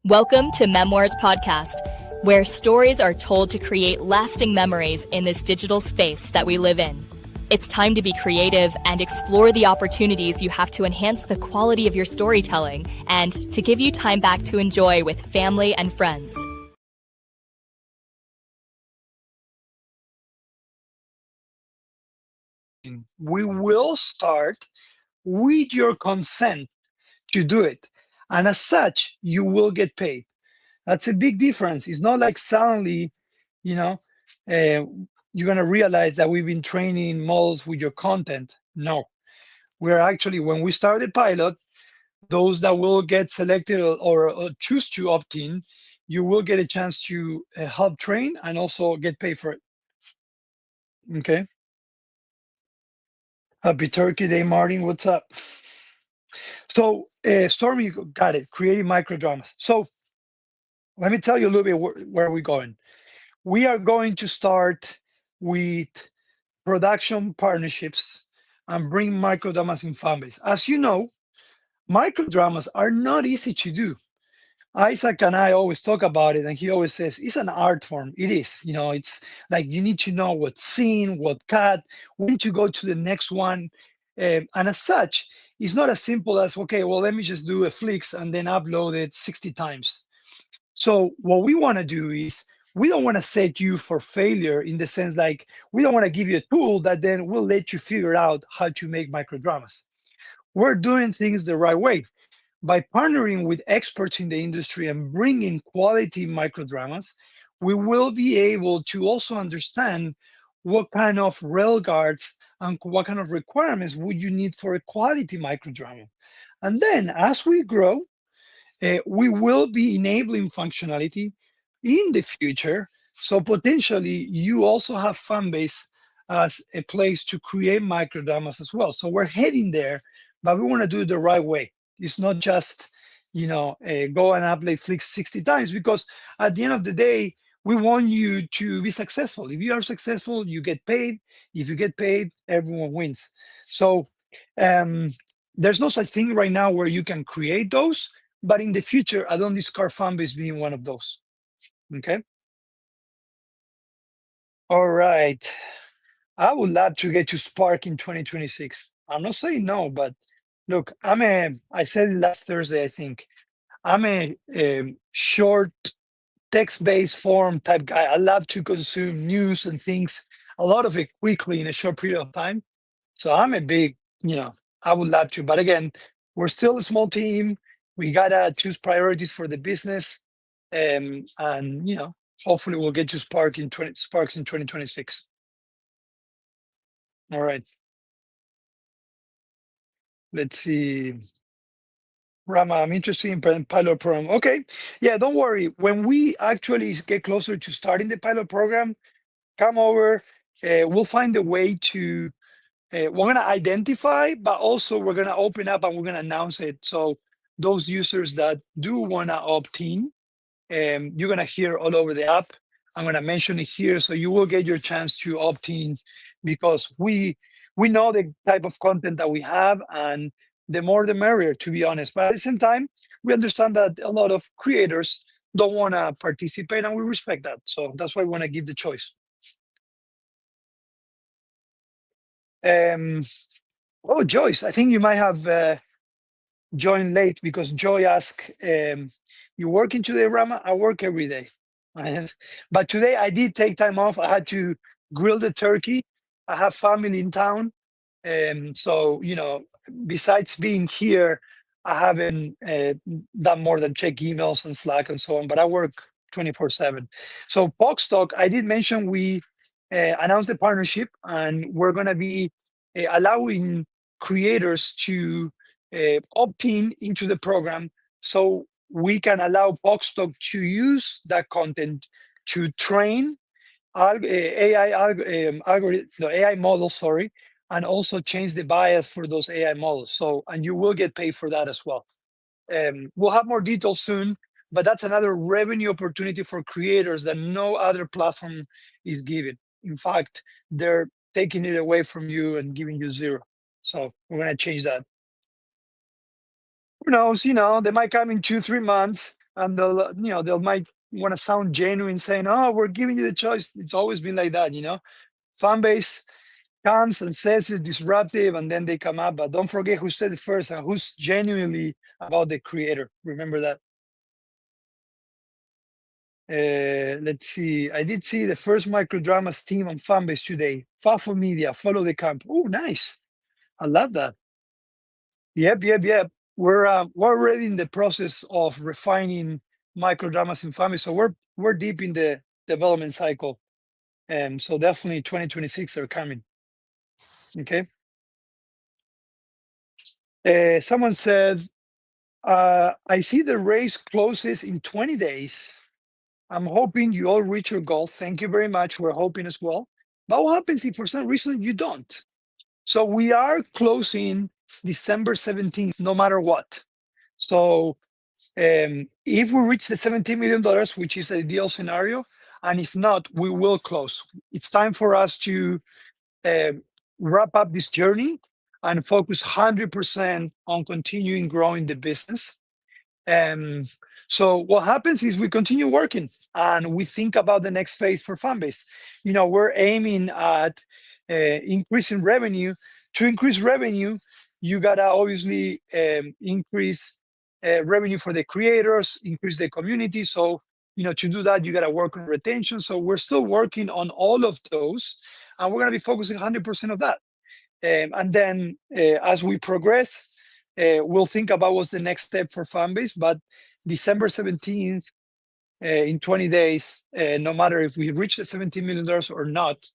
Welcome to Memoirs Podcast, where stories are told to create lasting memories in this digital space that we live in. It's time to be creative and explore the opportunities you have to enhance the quality of your storytelling and to give you time back to enjoy with family and friends. We will start with your consent to do it. And as such, you will get paid. That's a big difference. It's not like suddenly, you know, uh, you're going to realize that we've been training models with your content. No, we're actually, when we start the pilot, those that will get selected or choose to opt in, you will get a chance to help train and also get paid for it. Okay. Happy Turkey Day, Martin. What's up? So, Stormy got it, creating micro dramas. So, let me tell you a little bit where we're going. We are going to start with production partnerships and bring micro dramas in fan base. As you know, micro dramas are not easy to do. Isaac and I always talk about it, and he always says it's an art form. It is, it's like you need to know what scene, what cut, when to go to the next one. And as such, it's not as simple as, okay, well, let me just do a flicks and then upload it 60 times. So what we want to do is we don't want to set you for failure in the sense like we don't want to give you a tool that then will let you figure out how to make micro dramas. We're doing things the right way by partnering with experts in the industry and bringing quality microdramas. We will be able to also understand what kind of rail guards and what kind of requirements would you need for a quality microdrama. And then as we grow, we will be enabling functionality in the future. So potentially you also have fan base as a place to create microdramas as well. So we're heading there, but we want to do it the right way. It's not just, go and upload flicks 60 times because at the end of the day, we want you to be successful. If you are successful, you get paid. If you get paid, everyone wins. So um, there's no such thing right now where you can create those, but in the future, I don't discard Fanbase being one of those. Okay. All right. I would love to get to Spark in 2026. I'm not saying no, but look, I said it last Thursday, I think. I'm a short text-based form type guy. I love to consume news and things, a lot of it quickly in a short period of time. So I'm a big, I would love to. But again, we're still a small team. We gotta choose priorities for the business. And hopefully we'll get to Sparks in 2026. All right. Let's see. Rama, I'm interested in pilot program. Okay. Yeah, don't worry. When we actually get closer to starting the pilot program, come over. We'll find a way to we're going to identify, but also we're going to open up and we're going to announce it. So those users that do want to opt in, you're going to hear all over the app. I'm going to mention it here, so you will get your chance to opt in because we know the type of content that we have, and the more the merrier, to be honest. But at the same time, we understand that a lot of creators don't want to participate, and we respect that. So that's why we want to give the choice. Um, oh, Joyce, I think you might have joined late because Joy asked, "You working today, Rama?" I work every day, but today I did take time off. I had to grill the turkey. I have family in town, and so besides being here, I haven't done more than check emails and Slack and so on. But I work 24/7. So Talk, I did mention we announced the partnership, and we're going to be allowing creators to opt in into the program so we can allow Talk to use that content to train AI algorithms, no, AI models, sorry, and also change the bias for those AI models. So, and you will get paid for that as well. We'll have more details soon, but that's another revenue opportunity for creators that no other platform is giving. In fact, they're taking it away from you and giving you zero. So we're going to change that. Who knows? They might come in 2, 3 months. and they might want to sound genuine, saying, "Oh, we're giving you the choice." It's always been like that, Fan base comes and says it's disruptive, and then they come up. But don't forget who said it first and who's genuinely about the creator. Remember that. Let's see. I did see the first microdramas team on Fanbase today. Fafo Media, follow the camp. Oh, nice. I love that. Yep. We're already in the process of refining microdramas in Fanbase, so we're deep in the development cycle. So definitely 2026 are coming. Okay. Someone said, I see the race closes in 20 days. I'm hoping you all reach your goal. Thank you very much. We're hoping as well. But what happens if for some reason you don't? So we are closing December 17th, no matter what. So if we reach the $17 million, which is the ideal scenario, and if not, we will close. It's time for us to wrap up this journey and focus 100% on continuing growing the business. So what happens is we continue working and we think about the next phase for Fanbase. We're aiming at increasing revenue. To increase revenue, you gotta obviously increase revenue for the creators, increase the community. So to do that, you gotta work on retention. So we're still working on all of those, and we're gonna be focusing 100% of that. And then as we progress, we'll think about what's the next step for Fanbase. But December 17th, in 20 days, no matter if we reach the $17 million or not,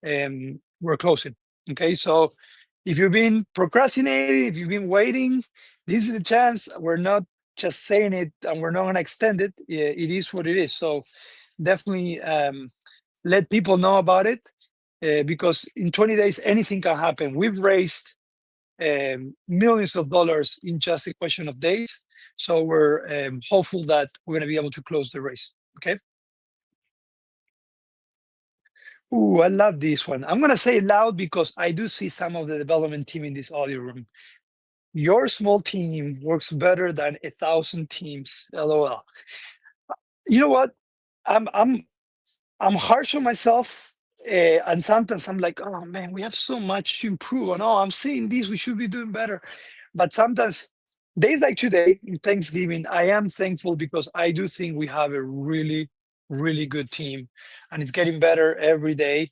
we're closing. Okay. So if you've been procrastinating, if you've been waiting, this is a chance. We're not just saying it and we're not going to extend it. It is what it is. So definitely let people know about it, because in 20 days, anything can happen. We've raised millions of dollars in just a question of days. So we're hopeful that we're going to be able to close the race. Okay. Ooh, I love this one. I'm going to say it loud because I do see some of the development team in this audio room. Your small team works better than 1,000 teams. LOL. You know what? I'm harsh on myself, and sometimes I'm like, oh man, we have so much to improve on. Oh, I'm seeing this, we should be doing better. But sometimes days like today, in Thanksgiving, I am thankful because I do think we have a really, really good team, and it's getting better every day.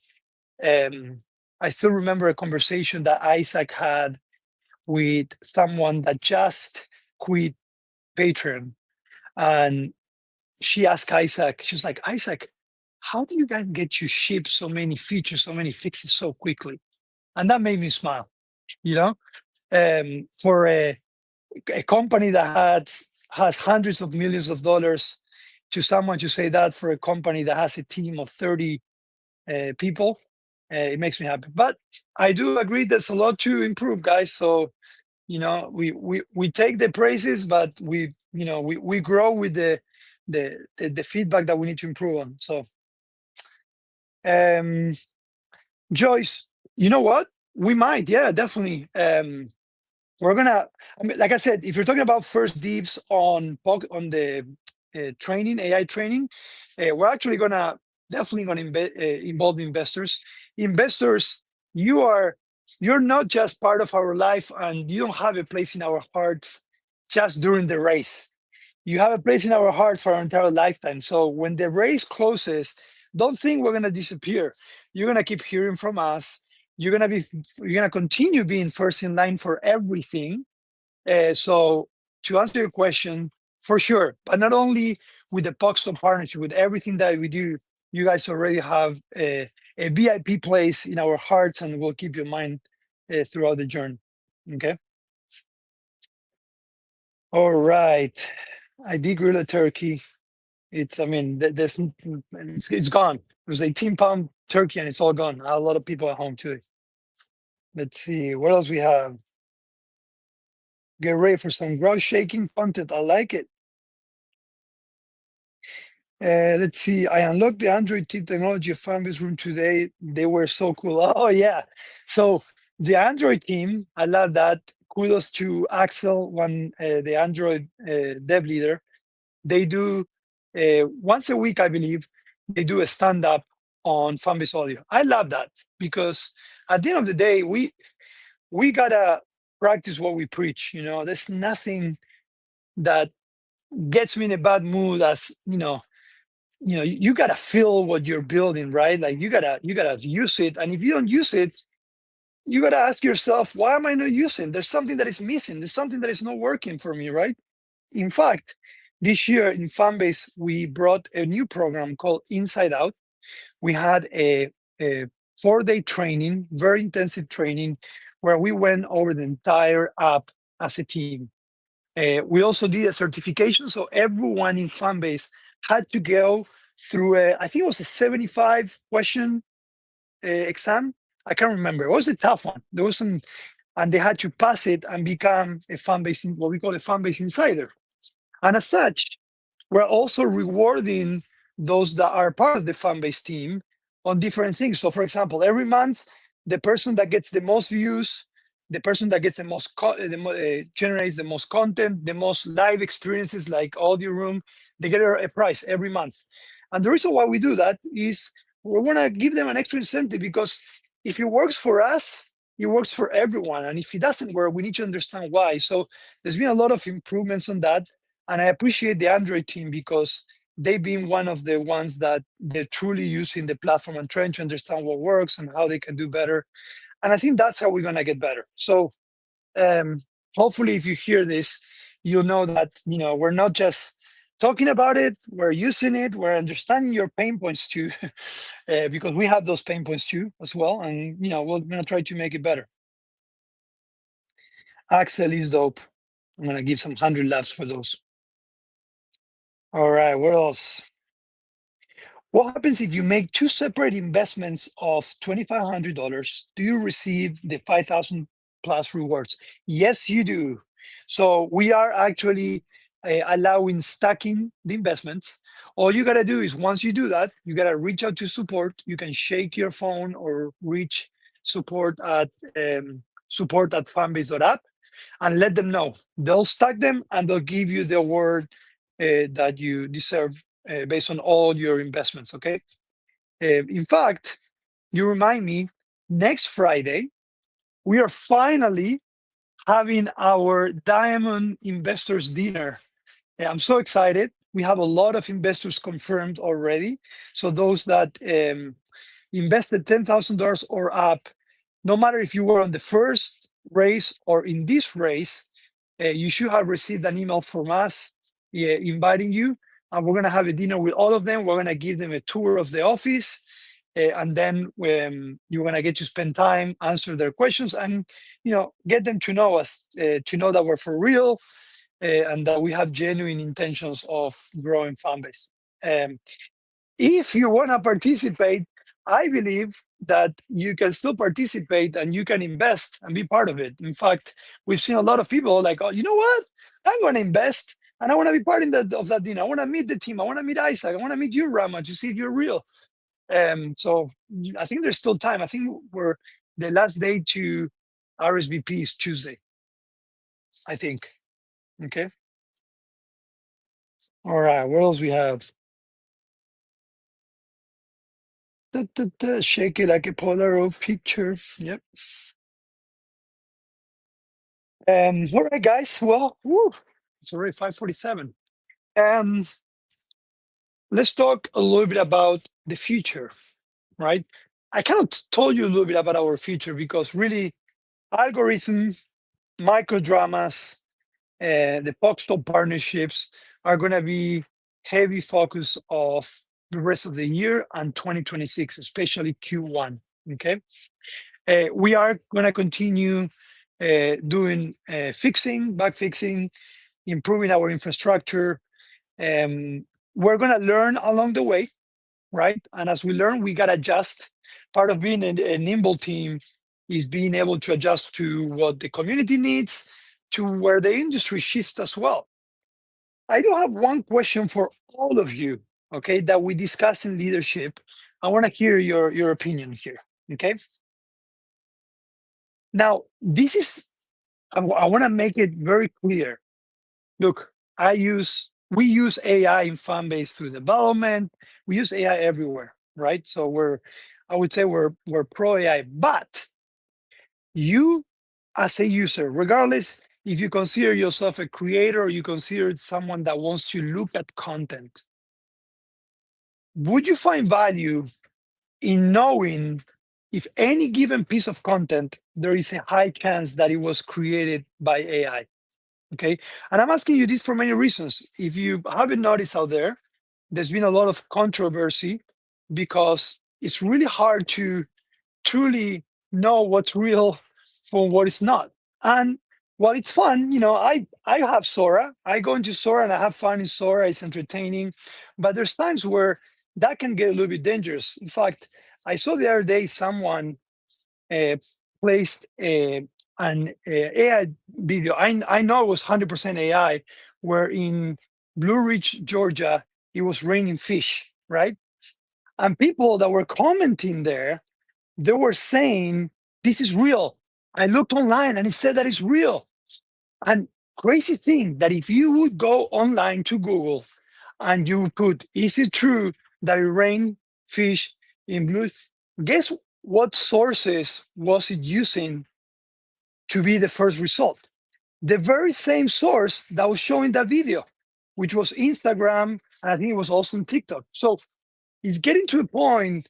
I still remember a conversation that Isaac had with someone that just quit Patreon, and she asked Isaac, she's like, Isaac, how do you guys get to ship so many features, so many fixes so quickly? And that made me smile, you know? For a company that has hundreds of millions of dollars, to someone to say that for a company that has a team of 30 people, it makes me happy. But I do agree there's a lot to improve, guys. So, we take the praises, but we grow with the feedback that we need to improve on. So Joyce, you know what? We might, yeah, definitely. We're gonna, I mean, like I said, if you're talking about first dibs on the training, AI training, we're actually gonna definitely gonna involve investors. Investors, you're not just part of our life, and you don't have a place in our hearts just during the race. You have a place in our heart for our entire lifetime. So when the race closes, don't think we're gonna disappear. You're gonna keep hearing from us. You're gonna continue being first in line for everything. So to answer your question, for sure, but not only with the Puckstone partnership, with everything that we do, you guys already have a VIP place in our hearts, and we'll keep you in mind throughout the journey. Okay. All right. I did grill a turkey. I mean, it's gone. It was 18-pound turkey and it's all gone. I have a lot of people at home too. Let's see, what else we have? Get ready for some ground shaking content. I like it. Let's see. I unlocked the Android team technology of Fanbase Room today. They were so cool. Oh yeah. So the Android team, I love that. Kudos to Axel, the Android dev leader. they do once a week, I believe, they do a stand up on Fanbase Audio. I love that because at the end of the day, we gotta practice what we preach. There's nothing that gets me in a bad mood as you gotta feel what you're building, right? Like you gotta use it, and if you don't use it, you gotta ask yourself, why am I not using? There's something that is missing. There's something that is not working for me, right? In fact, this year in Fanbase, we brought a new program called Inside Out. We had a 4-day training, very intensive training, where we went over the entire app as a team. We also did a certification, so everyone in Fanbase had to go through I think it was a 75 question exam. I can't remember. It was a tough one. There was some, and they had to pass it and become a Fanbase, what we call a Fanbase insider. And as such, we're also rewarding those that are part of the Fanbase team on different things. So, for example, every month, the person that gets the most views, the person that gets the most generates the most content, the most live experiences like audio room, they get a prize every month. And the reason why we do that is we want to give them an extra incentive, because if it works for us, it works for everyone. And if it doesn't work, we need to understand why. So there's been a lot of improvements on that. And I appreciate the Android team because they've been one of the ones that they're truly using the platform and trying to understand what works and how they can do better. And I think that's how we're going to get better. So um, hopefully, if you hear this, you'll know that we're not just talking about it, we're using it, we're understanding your pain points too, because we have those pain points too as well. And we're going to try to make it better. Axel is dope. I'm going to give some 100 laps for those. All right, what else? What happens if you make two separate investments of $2,500? Do you receive the 5,000 plus rewards? Yes, you do. So we are actually allowing stacking the investments. All you got to do is, once you do that, you got to reach out to support. You can shake your phone or reach support at fanbase.app and let them know. They'll stack them and they'll give you the award that you deserve based on all your investments. Okay. In fact, you remind me, next Friday, we are finally having our Diamond Investors Dinner. I'm so excited. We have a lot of investors confirmed already. So those that invested $10,000 or up, no matter if you were on the first race or in this race, you should have received an email from us inviting you. And we're going to have a dinner with all of them. We're going to give them a tour of the office. And then you're going to get to spend time, answer their questions, and get them to know us, to know that we're for real, and that we have genuine intentions of growing Fanbase. If you want to participate, I believe that you can still participate and you can invest and be part of it. In fact, we've seen a lot of people like, oh, you know what? I'm going to invest and I want to be part of that dinner. I want to meet the team. I want to meet Isaac. I want to meet you, Rama, to see if you're real. So I think there's still time. I think the last day to RSVP is Tuesday, I think. Okay. All right. What else we have? Shake it like a Polaroid picture. Yep. All right, guys. Well, it's already 5:47. Let's talk a little bit about the future, right? I kind of told you a little bit about our future because really, algorithm, micro dramas, the Pogstop partnerships are going to be heavy focus of the rest of the year and 2026, especially Q1. Okay. We are going to continue doing bug fixing, improving our infrastructure. We're going to learn along the way, right? And as we learn, we got to adjust. Part of being a nimble team is being able to adjust to what the community needs, to where the industry shifts as well. I do have one question for all of you, okay, that we discuss in leadership. I want to hear your opinion here, okay? Now, I want to make it very clear. Look, I use we use AI in Fanbase through development. We use AI everywhere, right? So I would say we're pro AI, but you as a user, regardless if you consider yourself a creator or you consider someone that wants to look at content, would you find value in knowing if any given piece of content, there is a high chance that it was created by AI? Okay. And I'm asking you this for many reasons. If you haven't noticed out there, there's been a lot of controversy because it's really hard to truly know what's real from what is not. And while it's fun, I have Sora. I go into Sora and I have fun in Sora. It's entertaining, but there's times where that can get a little bit dangerous. In fact, I saw the other day someone uh, placed an AI video. I know it was 100% AI, where in Blue Ridge, Georgia, it was raining fish, right? And people that were commenting there, they were saying, this is real. I looked online and it said that it's real. And crazy thing that if you would go online to Google and you put, is it true that it rained fish in blue? Guess what sources was it using to be the first result? The very same source that was showing that video, which was Instagram, and I think it was also on TikTok. So it's getting to a point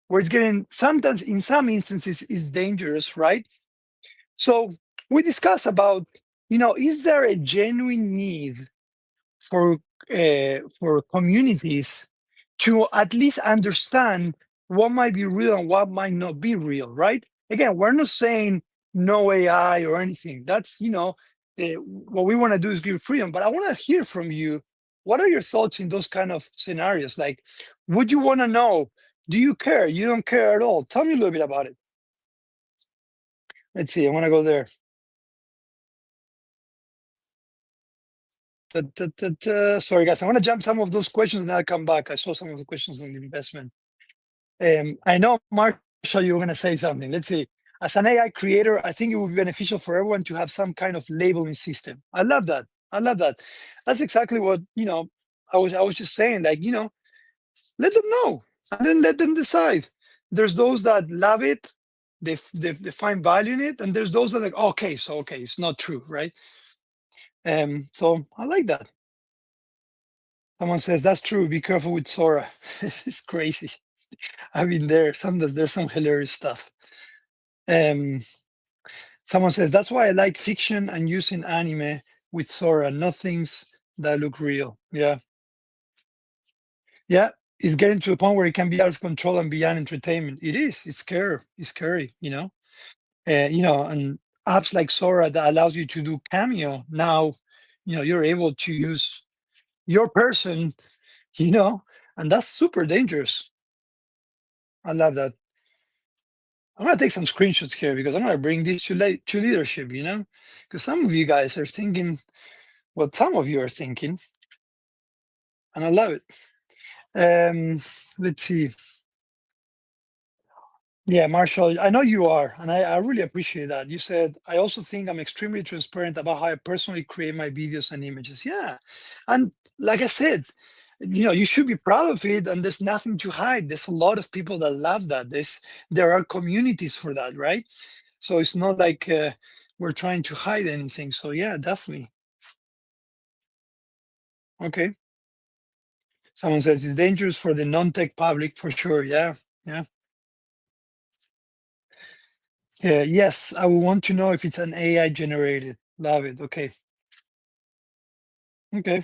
where it's getting, sometimes in some instances is dangerous, right? So we discuss about, is there a genuine need for communities to at least understand what might be real and what might not be real, right? Again, we're not saying no AI or anything. That's what we want to do is give freedom. But I want to hear from you. What are your thoughts in those kind of scenarios? Like, would you want to know? Do you care? You don't care at all. Tell me a little bit about it. Let's see. I want to go there. Sorry, guys. I want to jump some of those questions and I'll come back. I saw some of the questions on the investment. I know, Marshall, you were going to say something. Let's see. As an AI creator, I think it would be beneficial for everyone to have some kind of labeling system. I love that. I love that. That's exactly what I was just saying. Like, let them know and then let them decide. There's those that love it, they find value in it, and there's those that are like, okay, it's not true, right? So I like that. Someone says that's true. Be careful with Sora. It's crazy. I mean, sometimes there's some hilarious stuff. Um, Someone says that's why I like fiction and using anime with Sora, not things that look real. Yeah, yeah. It's getting to a point where it can be out of control and beyond entertainment. It is. It's scary. It's scary. And apps like Sora that allows you to do Cameo. Now, you're able to use your person. You know, and that's super dangerous. I love that. I'm gonna take some screenshots here because I'm gonna bring this to leadership, because some of you guys are thinking what some of you are thinking, and I love it. Let's see. Yeah, Marshall, I know you are, and I really appreciate that. You said, I also think I'm extremely transparent about how I personally create my videos and images. Yeah. And like I said, you should be proud of it, and there's nothing to hide. There's a lot of people that love that. There are communities for that, right? So it's not like we're trying to hide anything. So yeah, definitely. Okay. Someone says it's dangerous for the non-tech public for sure. Yeah. Yeah. Yeah, yes, I will want to know if it's an AI generated. Love it. Okay. Okay.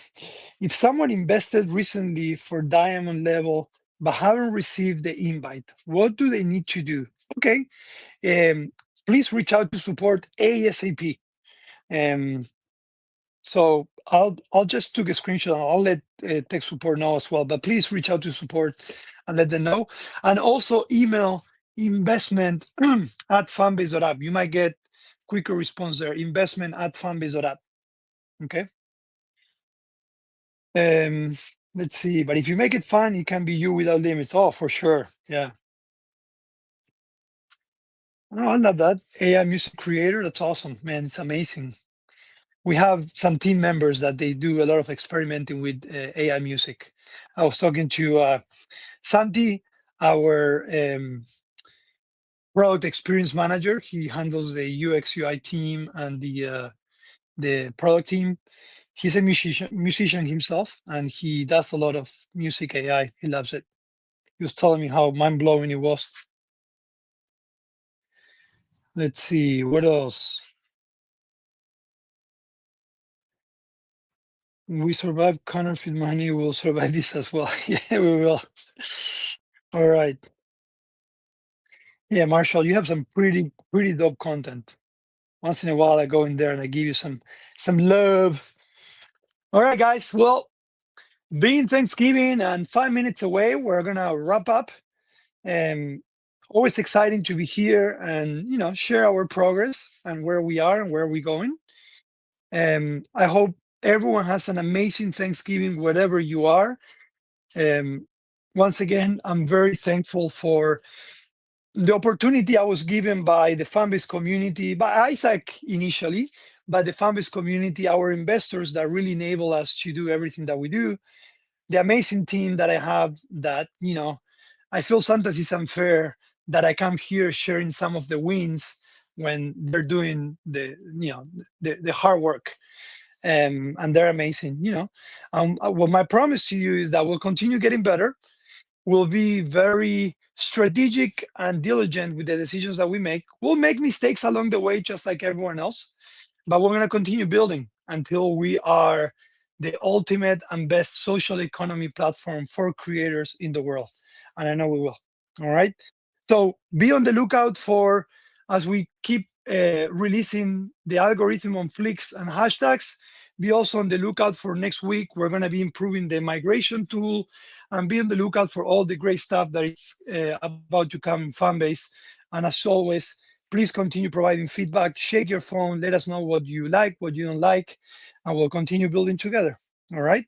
If someone invested recently for diamond level but haven't received the invite, what do they need to do? Okay. Please reach out to support ASAP. Um, so I'll just took a screenshot. I'll let tech support know as well. But please reach out to support and let them know. And also email investment at fanbase.app. You might get quicker response there. Investment at fanbase.app. Okay. Um, let's see. But if you make it fun, it can be you without limits. Oh, for sure. Yeah. Oh, I love that. AI music creator. That's awesome, man. It's amazing. we have some team members that they do a lot of experimenting with AI music. I was talking to Santi, our product experience manager. He handles the UX UI team and the product team. He's a musician himself, and he does a lot of music AI. He loves it. He was telling me how mind blowing it was. Let's see what else. We survived counterfeit money. We'll survive this as well. Yeah, we will. All right. Yeah, Marshall, you have some pretty dope content. Once in a while, I go in there and I give you some love. All right, guys. Well, being Thanksgiving and 5 minutes away, we're gonna wrap up. Always exciting to be here and share our progress and where we are and where we're going. I hope everyone has an amazing Thanksgiving wherever you are. Once again, I'm very thankful for the opportunity I was given by the Fanbase community, by Isaac initially, by the Fanbase community, our investors that really enable us to do everything that we do, the amazing team that I have that, I feel sometimes it's unfair that I come here sharing some of the wins when they're doing the hard work. And they're amazing, well, my promise to you is that we'll continue getting better. We'll be very strategic and diligent with the decisions that we make. We'll make mistakes along the way, just like everyone else, but we're going to continue building until we are the ultimate and best social economy platform for creators in the world. And I know we will. All right. So be on the lookout for, as we keep releasing the algorithm on Flix and hashtags, be also on the lookout for next week. We're going to be improving the migration tool, and be on the lookout for all the great stuff that is about to come in Fanbase. And as always, please continue providing feedback. Shake your phone. Let us know what you like, what you don't like, and we'll continue building together. All right.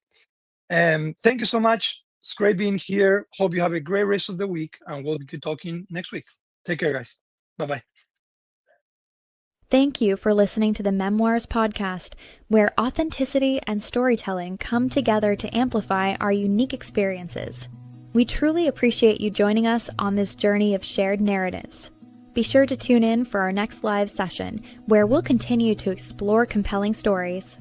Thank you so much. It's great being here. Hope you have a great rest of the week, and we'll be talking next week. Take care, guys. Bye-bye. Thank you for listening to the Memoirs Podcast, where authenticity and storytelling come together to amplify our unique experiences. We truly appreciate you joining us on this journey of shared narratives. Be sure to tune in for our next live session, where we'll continue to explore compelling stories.